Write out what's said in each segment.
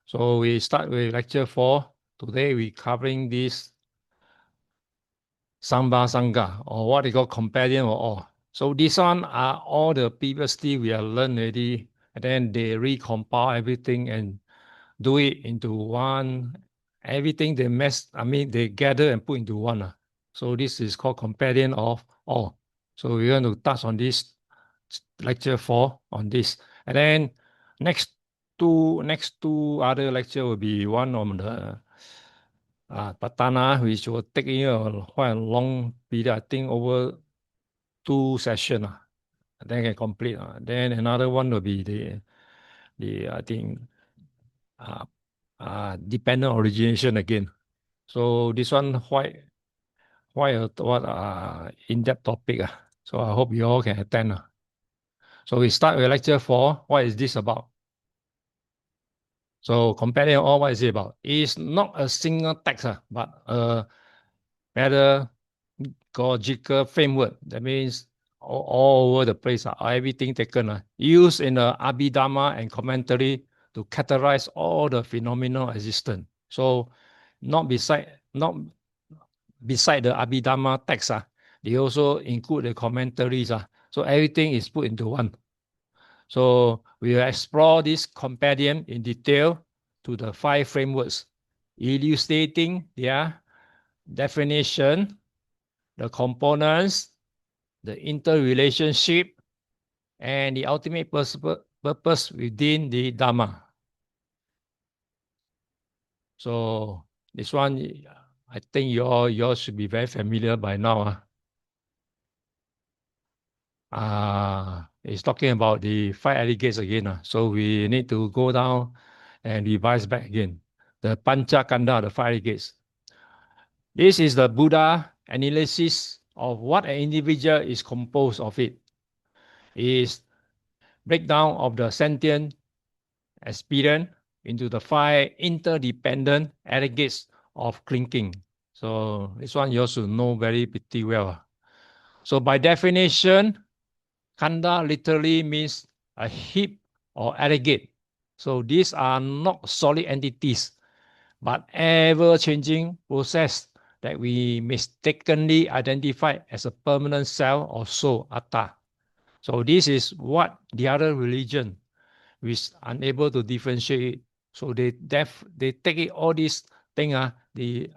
So we start with lecture 4. Today we covering this Sabbasaṅgaha, or what they call Compendium or all. So this one are all the previously we have learned already, and then they recompile everything and do it into one. Everything they gather and put into one. So this is called Compendium of all. So we're going to touch on this lecture 4 on this. And then next two other lecture will be one on the Patana, which will take quite a long period, I think over 2 sessions. Then can complete. Then another one will be the I think dependent origination again. So this one quite a in-depth topic. So I hope you all can attend. So we start with lecture 4. What is this about? So Compendium, all what is it about? It's not a single text, but a pedagogical framework. That means all over the place, everything taken, used in the Abhidhamma and commentary to categorize all the phenomena existent. So not beside the Abhidhamma text, they also include the commentaries. So everything is put into one. So we will explore this compendium in detail to the 5 frameworks, illustrating their definition, the components, the interrelationship, and the ultimate purpose within the Dhamma. So this one, I think you all should be very familiar by now. It's talking about the 5 aggregates again. So we need to go down and revise back again. The Panchakanda, the 5 aggregates. This is the Buddha analysis of what an individual is composed of. It is breakdown of the sentient experience into the 5 interdependent aggregates of thinking. So this one you also know very pretty well. So by definition, Kanda literally means a heap or aggregate. So these are not solid entities, but ever-changing process that we mistakenly identify as a permanent self or soul, atta. So this is what the other religion is unable to differentiate. So they take it all these things,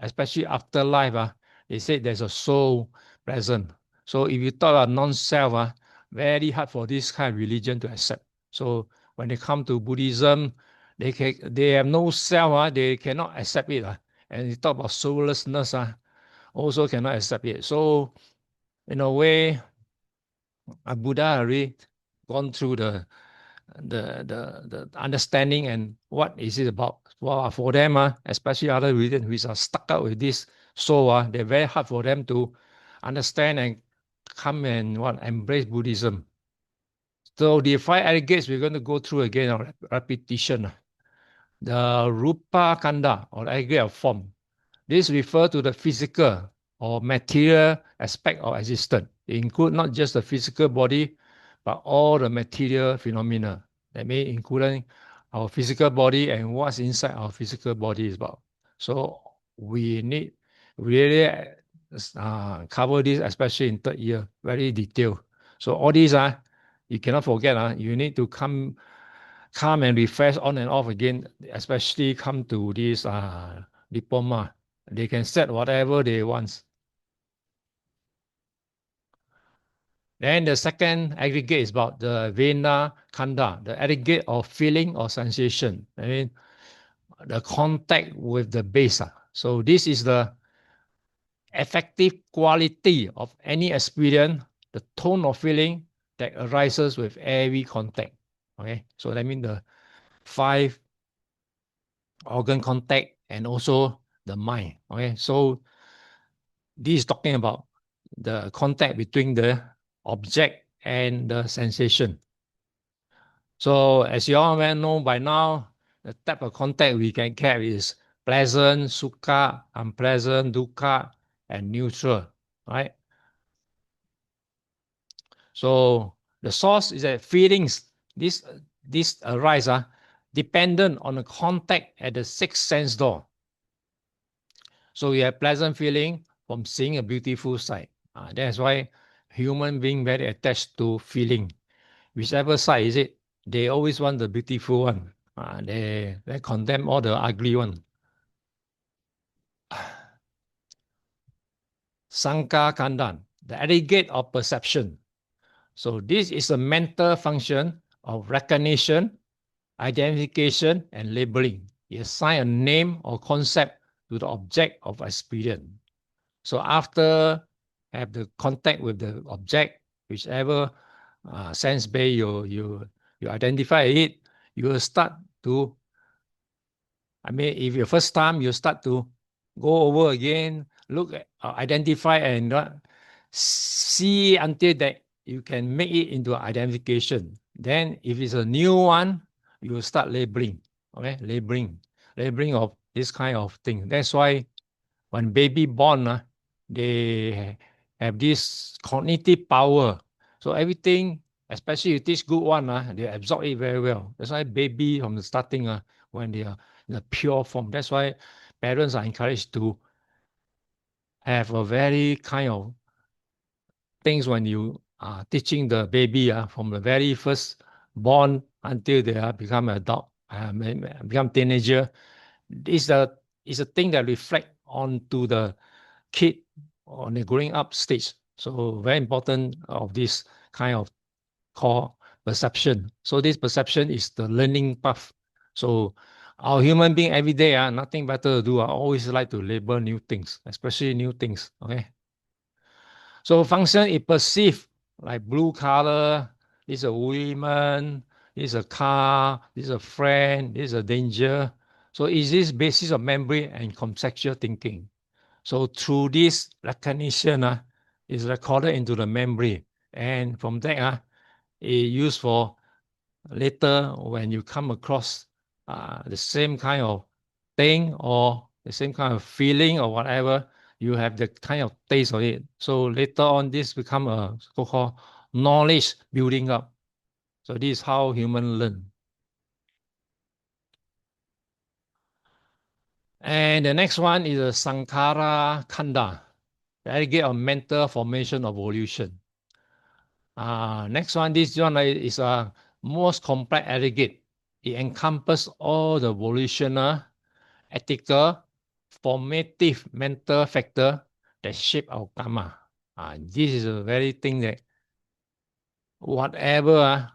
especially afterlife, they say there's a soul present. So if you talk about non-self, very hard for this kind of religion to accept. So when they come to Buddhism, they have no self, they cannot accept it. And you talk about soullessness, also cannot accept it. So in a way, Buddha already gone through the understanding and what is it about. Well, for them, especially other religions which are stuck out with this soul, they're very hard for them to understand and come and embrace Buddhism. So the 5 aggregates we're going to go through again, repetition. The Rupa Kanda, or aggregate of form. This refers to the physical or material aspect of existence. It includes not just the physical body, but all the material phenomena. That may include our physical body and what's inside our physical body is about. So we need really cover this, especially in 3rd year, very detailed. So all these you cannot forget. You need to come and refresh on and off again, especially come to this diploma. They can set whatever they want. Then the second aggregate is about the Vena Kanda, the aggregate of feeling or sensation. I mean, the contact with the base. So this is the effective quality of any experience, the tone of feeling that arises with every contact. Okay, so that means the 5 organ contact and also the mind. Okay, so this is talking about the contact between the object and the sensation. So as you all well know by now, the type of contact we can get is pleasant, sukha, unpleasant, dukkha, and neutral, right? So the source is that feelings, this arise dependent on the contact at the sixth sense door. So you have pleasant feeling from seeing a beautiful sight. That's why human being very attached to feeling. Whichever side is it, they always want the beautiful one. They condemn all the ugly one. Saṅgaha Kanda, the aggregate of perception. So this is a mental function of recognition, identification, and labeling. You assign a name or concept to the object of experience. So after have the contact with the object, whichever sense base you identify it, you will start to, if your first time you start to go over again, look at, identify and see until that you can make it into identification. Then if it's a new one, you will start labeling, okay? Labeling of this kind of thing. That's why when baby born, they have this cognitive power. So everything, especially you teach good one, they absorb it very well. That's why baby from the starting, when they are in a pure form, that's why parents are encouraged to have a very kind of things when you are teaching the baby from the very first born until they become adult, become teenager. It's a thing that reflect onto the kid on the growing up stage. So very important of this kind of called perception. So this perception is the learning path. So our human being every day, nothing better to do. I always like to label new things, especially new things. Okay. So function is perceived like blue color. This is a woman. This is a car. This is a friend. This is a danger. So is this basis of memory and conceptual thinking? So through this recognition, is recorded into the memory, and from that, it used for later when you come across the same kind of thing or the same kind of feeling or whatever, you have the kind of taste of it. So later on, this become a so-called knowledge building up. So this is how humans learn. And the next one is a Saṅgaha Kanda, the aggregate of mental formation of evolution. Next one, this one is a most complex aggregate. It encompasses all the volitional, ethical, formative mental factor that shape our karma. This is a very thing that whatever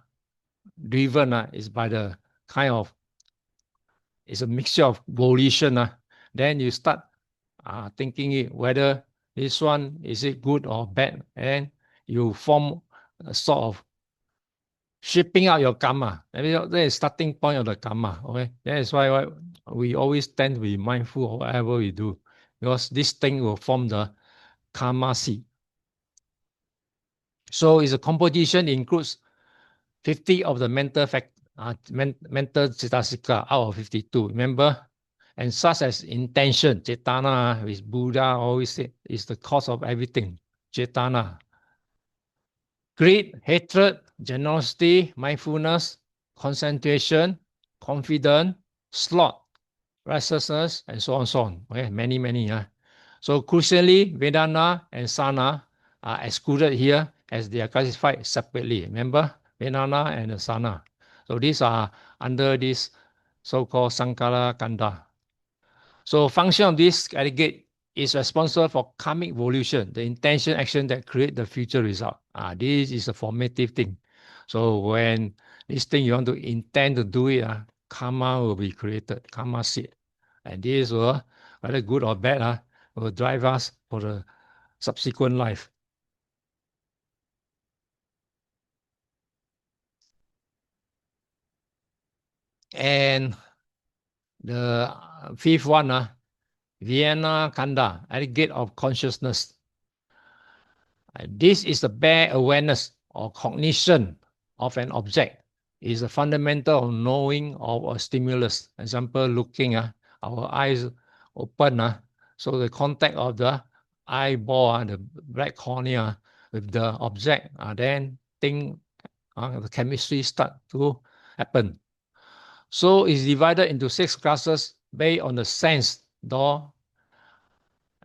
driven is by the kind of, it's a mixture of volition. Then you start thinking it whether this one is it good or bad, and you form a sort of shaping out your karma. That is starting point of the karma. Okay, that is why we always tend to be mindful of whatever we do, because this thing will form the karma seed. So its a composition includes 50 of the mental mental cetasika out of 52. Remember, and such as intention, cetana, which Buddha always said is the cause of everything. Cetana. Greed, hatred, generosity, mindfulness, concentration, confidence, sloth, restlessness, and so on, so on. Okay, many, many. So crucially, Vedana and Sana are excluded here as they are classified separately. Remember, Vedana and Sana. So these are under this so-called Saṅgaha Kanda. So function of this aggregate is responsible for karmic evolution, the intention action that create the future result. This is a formative thing. So when this thing you want to intend to do it, karma will be created, karma seed. And this will, whether good or bad, will drive us for the subsequent life. And the fifth one, Vienna Kanda, aggregate of consciousness. This is the bare awareness or cognition of an object. It is a fundamental of knowing of a stimulus. Example, looking, our eyes open, so the contact of the eyeball, the black cornea with the object, then the chemistry start to happen. So it's divided into 6 classes based on the sense door.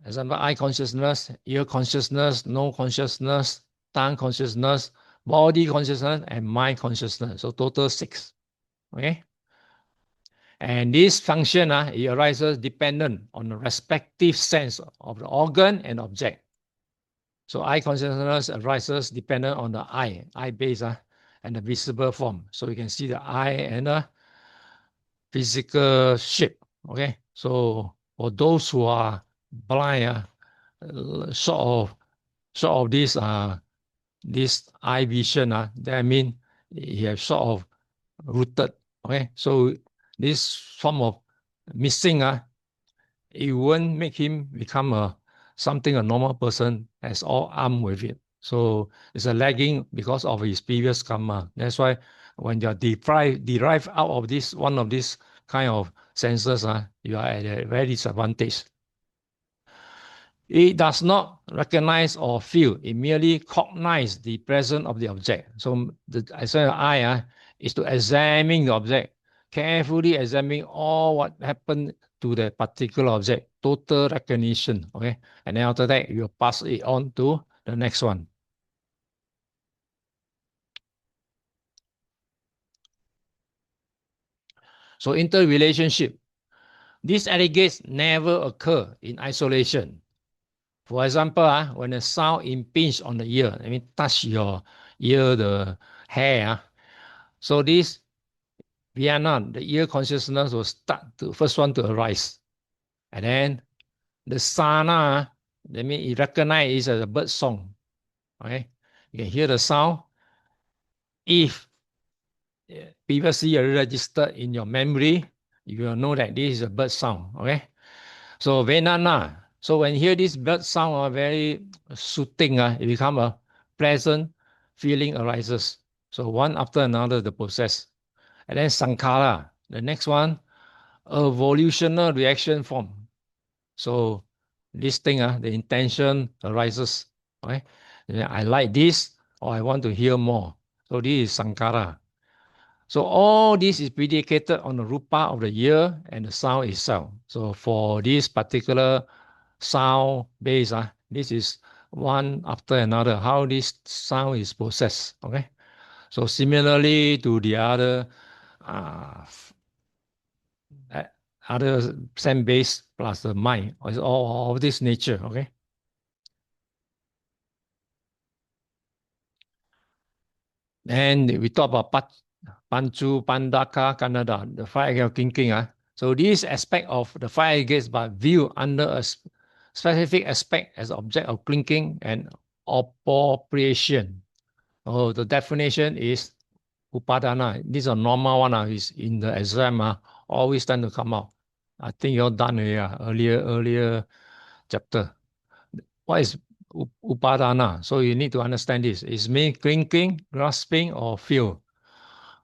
Example, eye consciousness, ear consciousness, nose consciousness, tongue consciousness, body consciousness, and mind consciousness. So total 6. Okay. And this function, it arises dependent on the respective sense of the organ and object. So eye consciousness arises dependent on the eye base and the visible form. So you can see the eye and the physical shape. Okay. So for those who are blind, sort of this eye vision, that mean he have sort of rooted. Okay. So this form of missing, it won't make him become a normal person has all armed with it. So it's a lagging because of his previous karma. That's why when you are derived out of this one of these kind of senses, you are at a very disadvantage. It does not recognize or feel. It merely cognizes the presence of the object. So the eye is to examine the object, carefully examine all what happened to the particular object, total recognition. Okay, and then after that you pass it on to the next one. So interrelationship. These aggregates never occur in isolation. For example, when a sound impinge on the ear, I mean touch your ear, the hair. So this Vienna, the ear consciousness will start to first one to arise. And then the sana, that means it recognizes it as a bird song. Okay. You can hear the sound. If previously registered in your memory, you will know that this is a bird sound. Okay. So Venana. So when you hear this bird sound, very soothing, it becomes a pleasant feeling arises. So one after another, the process. And then Sankara, the next one, evolutional reaction form. So this thing, the intention arises. Okay? I like this or I want to hear more. So this is Sankara. So all this is predicated on the rupa of the ear and the sound itself. So for this particular sound base, this is one after another, how this sound is processed. Okay. So similarly to the uh, other same base plus the mind, it's all of this nature. Okay. And we talk about Panchu, Pandaka, Kannada, the five aggregates of thinking. So this aspect of the five aggregates but viewed under a specific aspect as object of clinking and appropriation. Oh, the definition is Upadana. This is a normal one. Is in the exam. Always tend to come out. I think you're done earlier chapter. What is Upadana? So you need to understand this. It's mean clinking, grasping, or feel.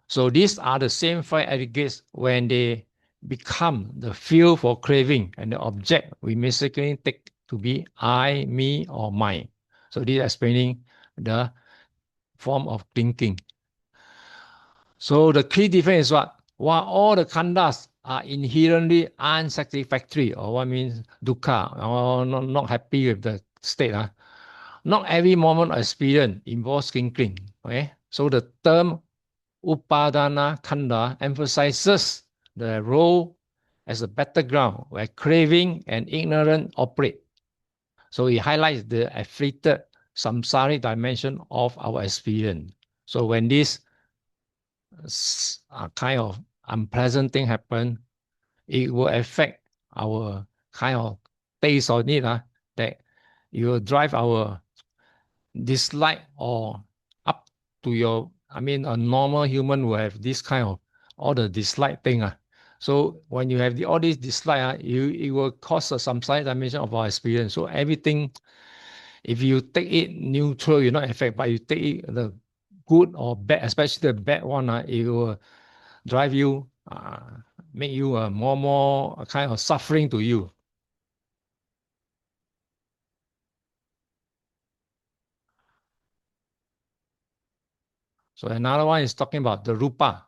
So these are the same five aggregates when they become the feel for craving and the object we mistakenly take to be I, me, or mine. So this is explaining the form of thinking. So the key difference is what? While all the khandhas are inherently unsatisfactory, or what means dukkha, or not happy with the state, not every moment of experience involves thinking. Okay? So the term Upadana Khandha emphasizes the role as a battleground where craving and ignorance operate. So it highlights the afflicted samsaric dimension of our experience. So when this kind of unpleasant thing happen, it will affect our kind of taste on it, that it will drive our dislike or up to your, I mean, a normal human will have this kind of all the dislike thing. So when you have all this dislike, it will cause some side dimension of our experience. So everything, if you take it neutral, you're not affected, but you take it the good or bad, especially the bad one, it will drive you, make you more kind of suffering to you. So another one is talking about the rupa.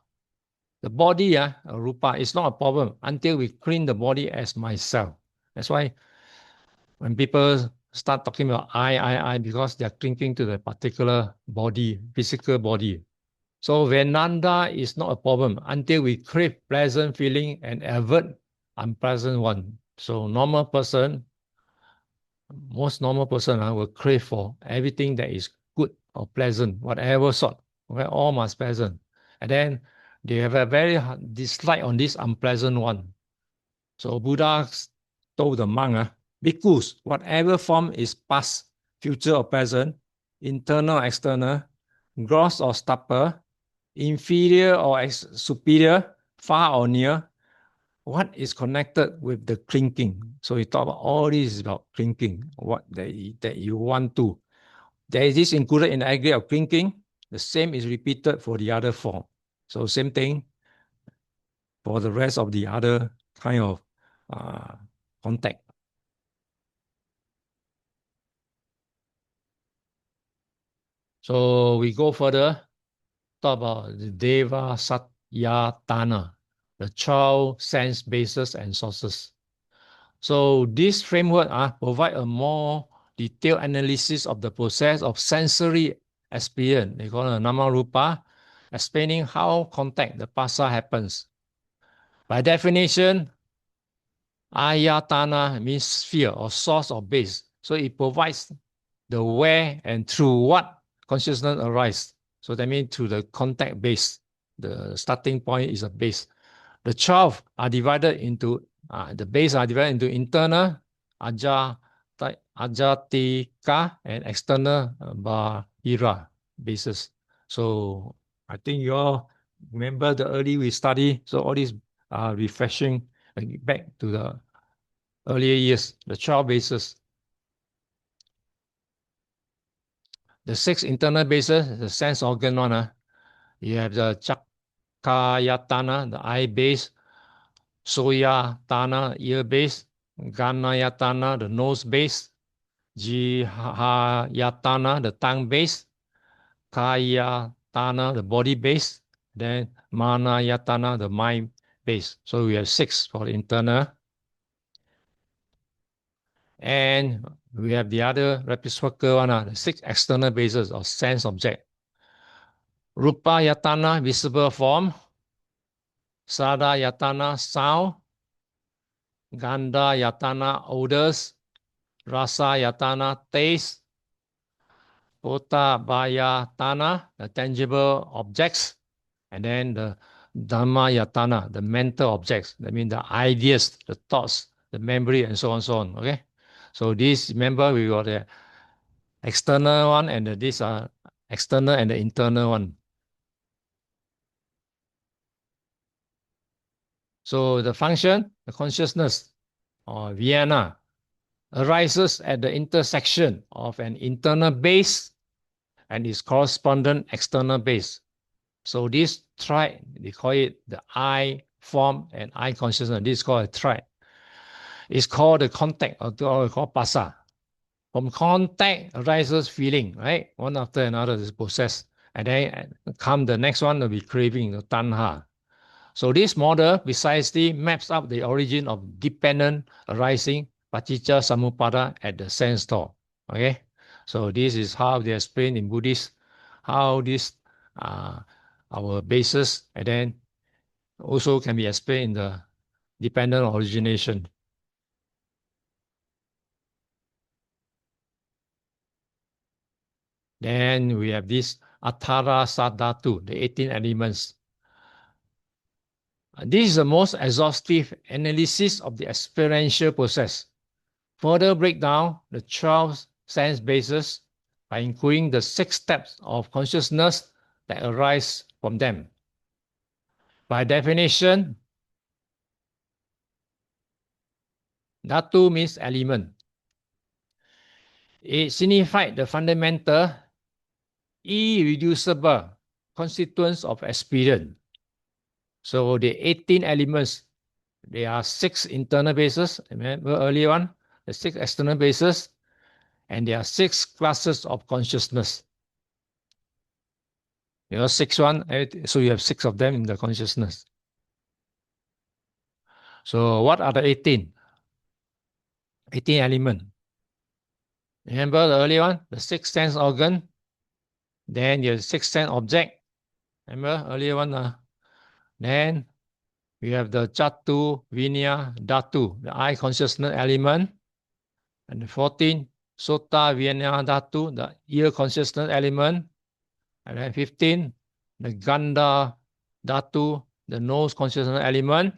The body, rupa, is not a problem until we clean the body as myself. That's why when people start talking about I, because they're clinging to the particular body, physical body. So Vedanta is not a problem until we crave pleasant feeling and avert unpleasant one. So normal person, most normal person will crave for everything that is good or pleasant, whatever sort. Okay, all must pleasant. And then they have a very dislike on this unpleasant one. So Buddha told the monk, bhikkhus, whatever form is past, future or present, internal or external, gross or stubborn, inferior or superior, far or near, what is connected with the clinking? So we talk about all this is about clinking, what that you want to. There is this included in the aggregate of clinking. The same is repeated for the other form. So same thing for the rest of the other kind of contact. So we go further, talk about the Deva Satyatana, the 12 sense bases and sources. So this framework provide a more detailed analysis of the process of sensory experience. They call it Nama Rupa, explaining how contact, the pasa, happens. By definition, Ayatana means sphere or source or base. So it provides the where and through what consciousness arises. So that means through the contact base. The starting point is a base. The 12 are divided into, the base are divided into internal, ajatika, and external, bahira bases. So I think you all remember the early we study. So all these are refreshing back to the earlier years, the 12 bases. The 6 internal bases, the sense organ one, you have the Chakayatana, the eye base, Soyatana, ear base, Ganayatana, the nose base, Jihayatana, the tongue base, Kayatana, the body base, then Manayatana, the mind base. So we have 6 for the internal. And we have the other reciprocal one, the 6 external bases of sense object. Rupa Yatana, visible form. Sada Yatana, sound. Gandha Yatana, odors. Rasa Yatana, taste. Pota Bhayatana, the tangible objects. And then the Dhamma Yatana, the mental objects. That means the ideas, the thoughts, the memory, and so on, so on. Okay. So this, remember, we got the external one, and these are external and the internal one. So the function, the consciousness, or Vienna, arises at the intersection of an internal base and its correspondent external base. So this triad, they call it the I form and I consciousness. This is called a triad. It's called the contact, or called pasa. From contact arises feeling, right? One after another is process. And then come the next one will be craving, the tanha. So this model precisely maps out the origin of dependent arising, paticca samuppada, at the sense door. Okay, so this is how they explain in Buddhist how this our basis, and then also can be explained in the dependent origination. Then we have this Atara Sadhatu, the 18 elements. This is the most exhaustive analysis of the experiential process. Further break down the 12 sense bases by including the 6 steps of consciousness that arise from them. By definition, Dhatu means element. It signifies the fundamental, irreducible constituents of experience. So the 18 elements, there are 6 internal bases, remember earlier one, the 6 external bases, and there are 6 classes of consciousness. You know, 6 one, so you have 6 of them in the consciousness. So what are the 18? 18 elements. Remember the earlier one, the sixth sense organ, then your sixth sense object. Remember earlier one? Then we have the Chatu, Vinya, Dhatu, the eye consciousness element. And the 14, Sota, Vinya, Dhatu, the ear consciousness element. And then 15, the Ganda, Dhatu, the nose consciousness element.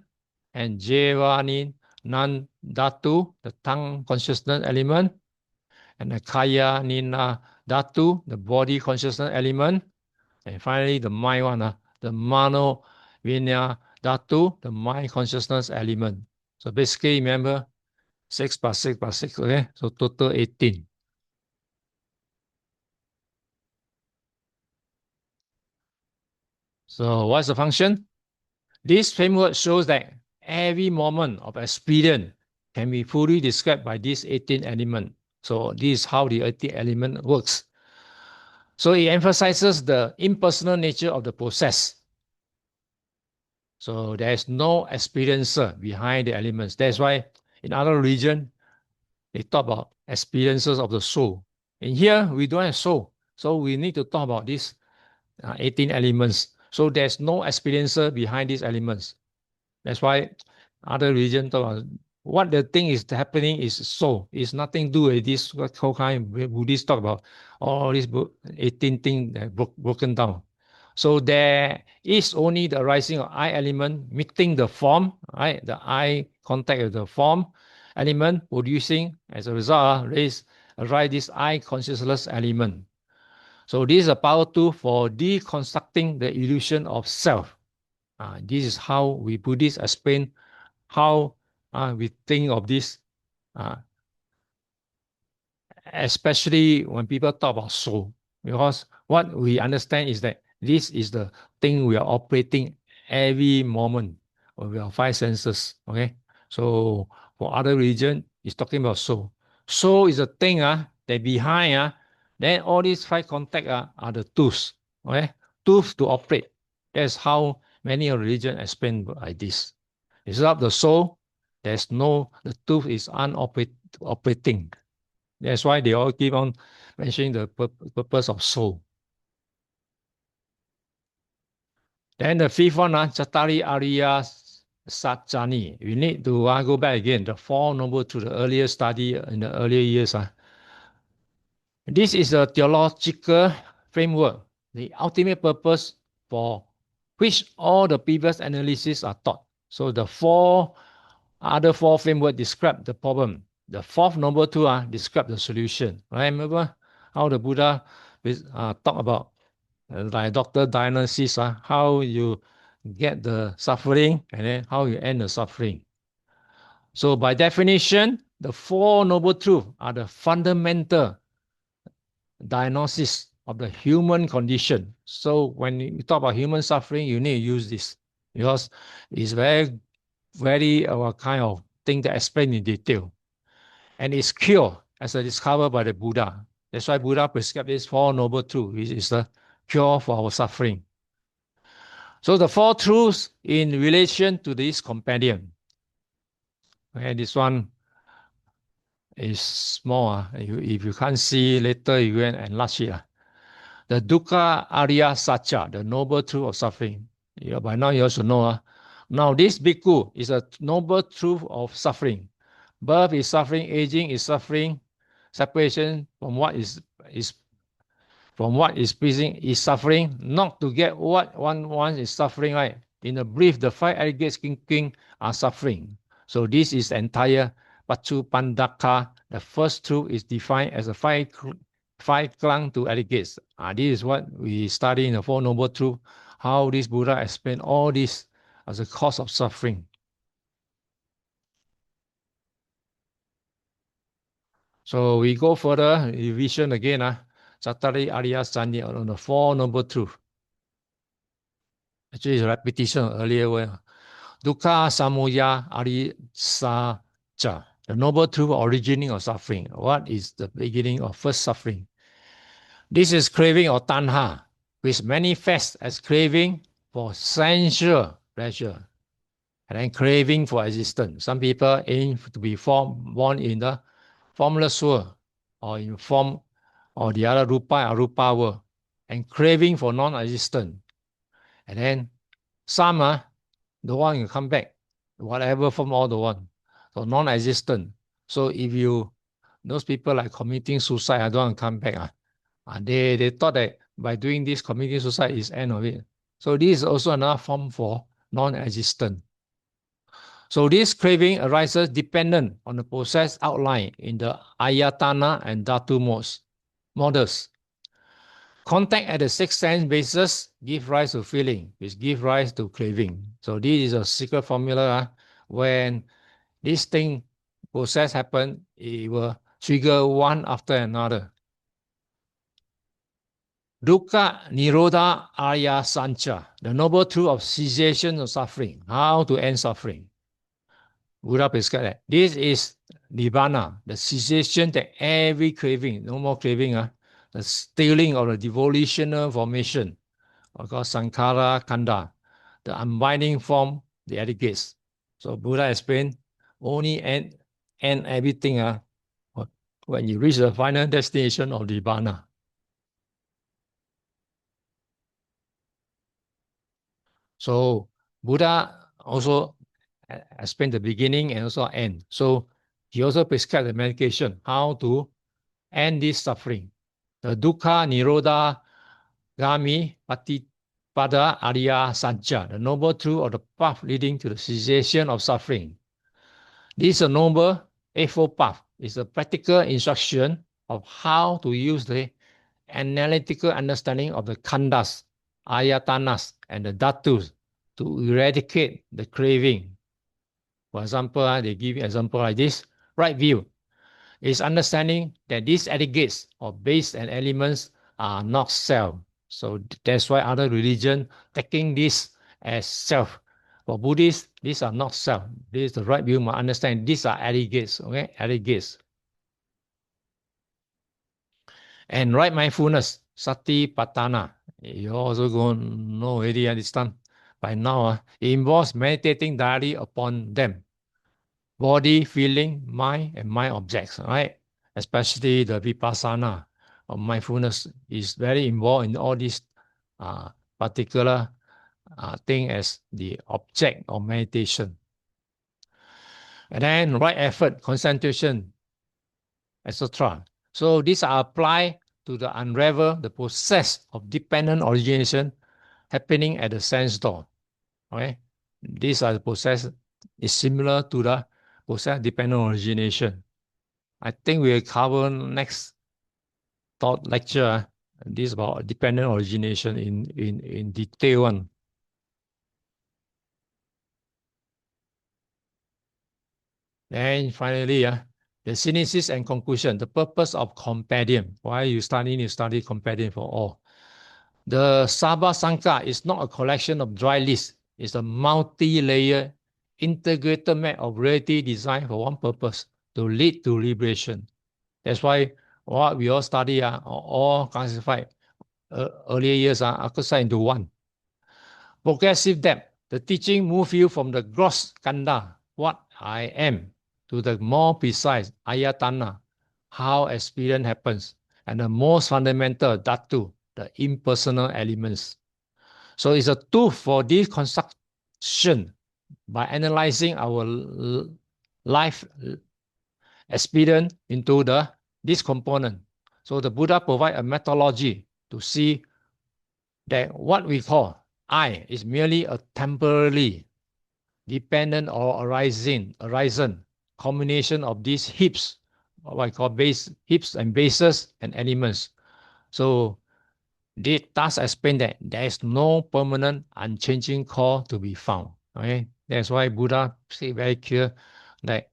And Jevani, Nan, Dhatu, the tongue consciousness element. And the Kaya, Nina, Dhatu, the body consciousness element. And finally, the mind one, the Mano, Vinya, Dhatu, the mind consciousness element. So basically, remember, 6 plus 6 plus 6, okay? So total 18. So what's the function? This framework shows that every moment of experience can be fully described by these 18 elements. So this is how the 18 element works. So it emphasizes the impersonal nature of the process. So there is no experiencer behind the elements. That's why in other religions, they talk about experiences of the soul. In here, we don't have soul. So we need to talk about these 18 elements. So there's no experiencer behind these elements. That's why other religions talk about what the thing is happening is soul. It's nothing to do with this what whole kind Buddhists talk about all these 18 things that broken down. So there is only the arising of I element meeting the form, right? The I contact with the form element producing as a result arise this I consciousness element. So this is a power tool for deconstructing the illusion of self. This is how we Buddhists explain how we think of this, especially when people talk about soul. Because what we understand is that this is the thing we are operating every moment with our five senses. Okay, so for other religion, it's talking about soul. Soul is a thing that behind then all these five contact are the tools. Okay, tools to operate. That's how many religions explain like this. Without the soul, the tooth is operating. That's why they all keep on mentioning the purpose of soul. Then the fifth one, Chattari Arya Satchani. We need to go back again, the Four Noble to the earlier study in the earlier years. This is a theological framework, the ultimate purpose for which all the previous analyses are taught. So the other four frameworks describe the problem. The fourth Noble Two describe the solution. Right? Remember how the Buddha talk about like doctor diagnosis, how you get the suffering and then how you end the suffering. So by definition, the Four Noble Truths are the fundamental diagnosis of the human condition. So when you talk about human suffering, you need to use this because it's very, very kind of thing that explain in detail. And it's cure as discovered by the Buddha. That's why Buddha prescribed this Four Noble Truths, which is the cure for our suffering. So the four truths in relation to this compendium. Okay, this one is small. If you can't see later, you can enlarge it. The Dukkha Arya Satcha, the noble truth of suffering. By now you also know. Now this bhikkhu is a noble truth of suffering. Birth is suffering, aging is suffering, separation from what is pleasing is suffering. Not to get what one wants is suffering, right? In a brief, the five aggregates thinking are suffering. So this is entire Paccupandaka. The first truth is defined as a five clung to aggregates. This is what we study in the Four Noble Truths, how this Buddha explained all this as a cause of suffering. So we go further, revision again. Chattari Arya Sanya on the Four Noble Truths. Actually, it's a repetition earlier way. Dukkha Samuya Arisacha. The noble truth originating of suffering. What is the beginning of first suffering? This is craving or tanha, which manifests as craving for sensual pleasure. and then craving for existence. Some people aim to be born in the formless world, or in form, or the other rupa and arupa world, and craving for non-existent. And then some don't want to come back, whatever form all the one. So non-existent. So if those people like committing suicide, I don't want to come back. They thought that by doing this, committing suicide is end of it. So this is also another form for non-existent. So this craving arises dependent on the process outlined in the Ayatana and Dhatu models. Contact at the sixth sense basis give rise to feeling, which give rise to craving. So this is a secret formula. When this thing process happen, it will trigger one after another. Dukkha Nirodha Arya Sancha, the noble truth of cessation of suffering, how to end suffering. Buddha prescribed that. This is Nibbana, the cessation that every craving, no more craving, the stealing of the devolutional formation, or called Sankhara Kanda, the unbinding form, the aggregates. So Buddha explained, only end everything when you reach the final destination of Nibbana. So Buddha also explained the beginning and also end. So he also prescribed the medication, how to end this suffering. The Dukkha Nirodha Gami Patipada Arya Sancha, the noble truth of the path leading to the cessation of suffering. This is a noble eightfold path. It's a practical instruction of how to use the analytical understanding of the khandas, ayatanas, and the dhatus to eradicate the craving. For example, they give you an example like this. Right view is understanding that these aggregates or base and elements are not self. So that's why other religion taking this as self. For Buddhists, these are not self. This is the right view. Must understand these are aggregates. Okay, aggregates. And right mindfulness, sati patana. You also go know already this time. By now, it involves meditating directly upon them. Body, feeling, mind, and mind objects, right? Especially the vipassana of mindfulness is very involved in all these particular thing as the object of meditation. And then right effort, concentration, etc. So these are applied to the unravel the process of dependent origination happening at the sense door. Okay, these are the process is similar to the process dependent origination. I think we'll cover next thought lecture. This is about dependent origination in detail one. And finally, the synthesis and conclusion, the purpose of Compendium. Why you study Compendium for all. The Sabbasaṅgaha is not a collection of dry lists. It's a multi-layer integrated map of reality designed for one purpose, to lead to liberation. That's why what we all study are all classified earlier years are classified into one. Progressive depth. The teaching moves you from the gross kanda, what I am, to the more precise ayatana, how experience happens, and the most fundamental dhatu, the impersonal elements. So it's a tool for deconstruction by analyzing our life experience into this component. So the Buddha provides a methodology to see that what we call I is merely a temporarily dependent or arising combination of these heaps, what I call heaps and bases and elements. So they thus explain that there is no permanent unchanging core to be found. Okay, that's why Buddha say very clear that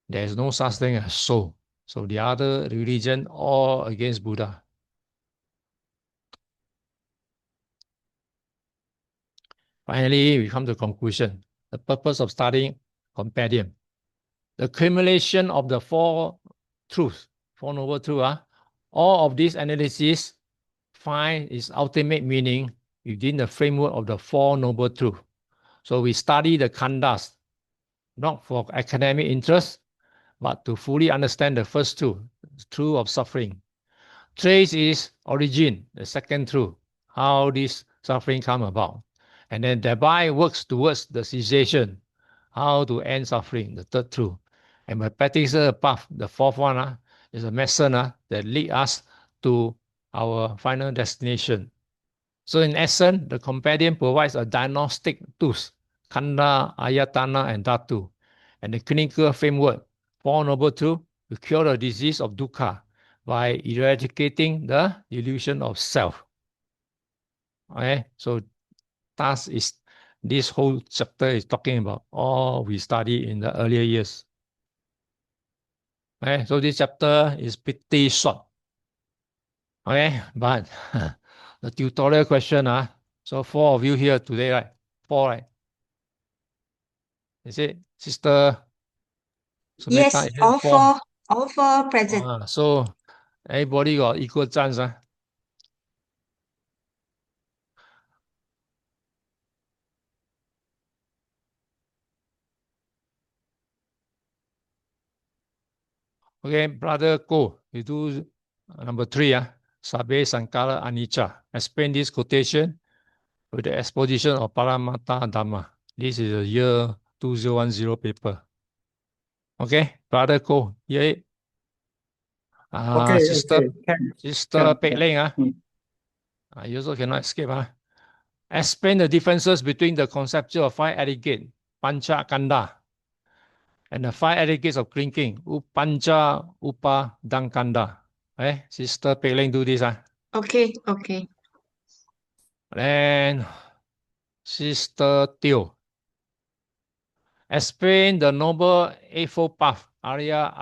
there is no such thing as soul. So the other religion all against Buddha. Finally, we come to conclusion. The purpose of studying Compendium. The accumulation of the four truths, four noble truths, all of these analyses find its ultimate meaning within the framework of the four noble truths. So we study the khandas, not for academic interest, but to fully understand the first two, truth of suffering. Trace is origin, the second truth, how this suffering come about. And then thereby works towards the cessation, how to end suffering, the third truth. And by practicing the path, the fourth one is a medicine that lead us to our final destination. So in essence, the Compendium provides a diagnostic tools, Khandha, Ayatana, and Dhatu, and the clinical framework, Four Noble Truths, to cure the disease of dukkha by eradicating the illusion of self. Okay, so that is this whole chapter is talking about all we studied in the earlier years. Okay, so this chapter is pretty short. Okay, but the tutorial question, so 4 of you here today, right? 4, right? Is it Sister Sumeta? Yes, Is it 4? all four present. So everybody got equal chance. Okay, Brother Ko, you do number 3. Sabbasaṅgaha anicca. Explain this quotation with the exposition of Paramattha Dhamma. This is a year 2010 paper. Okay, Brother Ko, hear it? Okay, Sister can. Pei Ling, you also cannot escape. Explain the differences between the conception of 5 aggregates, Pancha Khandha, and the 5 aggregates of drinking, Pancha Upadana. Sister Pei Ling, do this. Okay. Then Sister Teo, explain the Noble Eightfold Path, Arya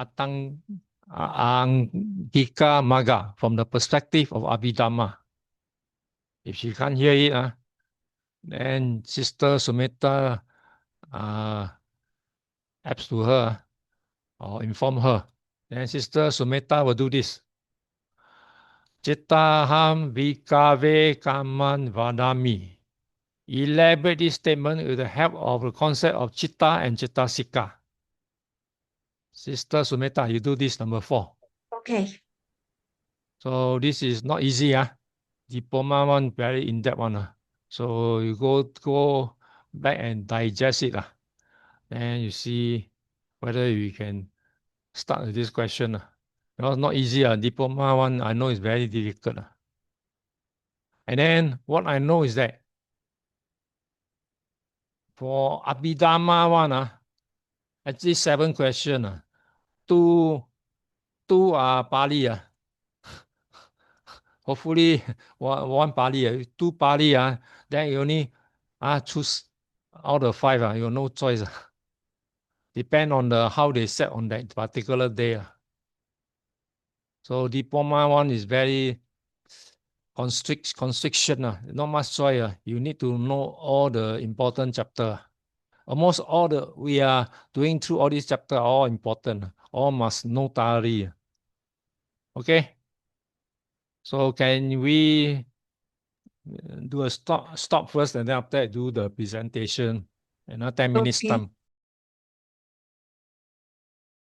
Angika Magga, from the perspective of Abhidhamma. If she can't hear it, then Sister Sumeta apps to her or inform her. Then Sister Sumeta will do this. Chittaham vikave kaman vadami. Elaborate this statement with the help of the concept of chitta and chittasika. Sister Sumeta, you do this number 4. Okay. So this is not easy. Diploma one very in-depth one. So you go back and digest it. Then you see whether you can start with this question. Because not easy. Diploma one I know is very difficult. And then what I know is that for Abhidhamma one, actually 7 questions. Two are Pali. Hopefully one Pali. 2 Pali. Then you only choose out of 5. You have no choice. Depend on how they set on that particular day. So diploma one is very constriction. Not much choice. You need to know all the important chapter. Almost all we are doing through all these chapters are all important. All must know thoroughly. Okay. So can we do a stop first, and then after that do the presentation? 10 minutes time.